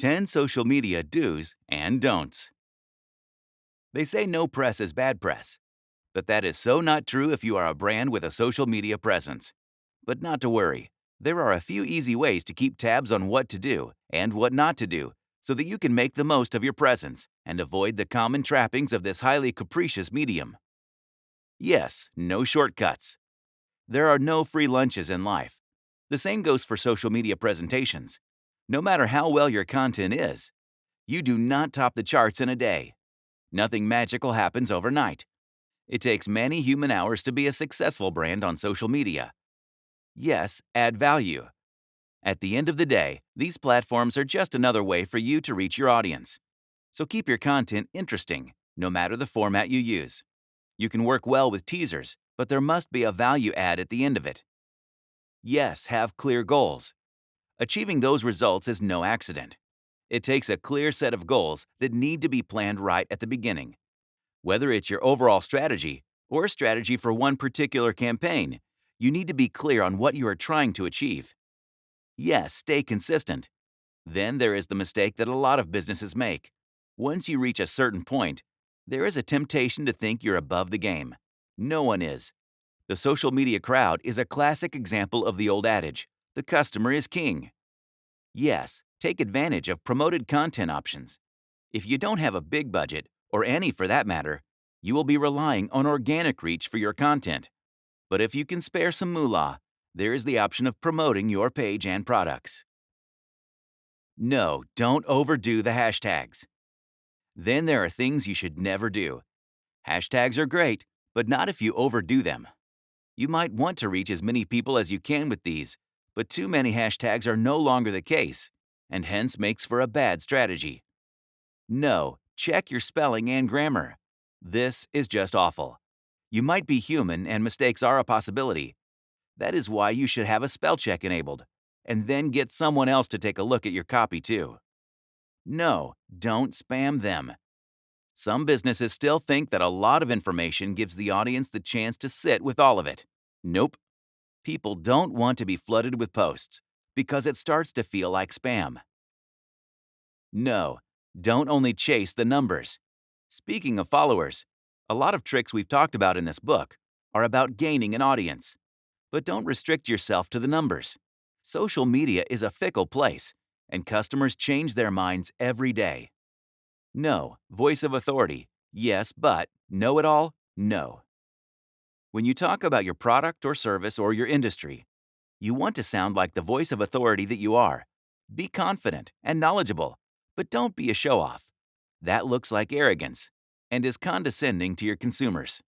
10 social media do's and don'ts. They say no press is bad press, but that is so not true if you are a brand with a social media presence. But not to worry, there are a few easy ways to keep tabs on what to do and what not to do so that you can make the most of your presence and avoid the common trappings of this highly capricious medium. Yes, no shortcuts. There are no free lunches in life. The same goes for social media presentations. No matter how well your content is, you do not top the charts in a day. Nothing magical happens overnight. It takes many human hours to be a successful brand on social media. Yes, add value. At the end of the day, these platforms are just another way for you to reach your audience. So keep your content interesting, no matter the format you use. You can work well with teasers, but there must be a value add at the end of it. Yes, have clear goals. Achieving those results is no accident. It takes a clear set of goals that need to be planned right at the beginning. Whether it's your overall strategy or a strategy for one particular campaign, you need to be clear on what you are trying to achieve. Yes, stay consistent. Then there is the mistake that a lot of businesses make. Once you reach a certain point, there is a temptation to think you're above the game. No one is. The social media crowd is a classic example of the old adage, the customer is king. Yes, take advantage of promoted content options. If you don't have a big budget, or any for that matter, you will be relying on organic reach for your content. But if you can spare some moolah, there is the option of promoting your page and products. No, don't overdo the hashtags. Then there are things you should never do. Hashtags are great, but not if you overdo them. You might want to reach as many people as you can with these, but too many hashtags are no longer the case, and hence makes for a bad strategy. No, check your spelling and grammar. This is just awful. You might be human and mistakes are a possibility. That is why you should have a spell check enabled, and then get someone else to take a look at your copy too. No, don't spam them. Some businesses still think that a lot of information gives the audience the chance to sit with all of it. Nope. People don't want to be flooded with posts because it starts to feel like spam. No, don't only chase the numbers. Speaking of followers, a lot of tricks we've talked about in this book are about gaining an audience. But don't restrict yourself to the numbers. Social media is a fickle place, and customers change their minds every day. No, voice of authority, yes, but know-it-all, no. When you talk about your product or service or your industry, you want to sound like the voice of authority that you are. Be confident and knowledgeable, but don't be a show-off. That looks like arrogance and is condescending to your consumers.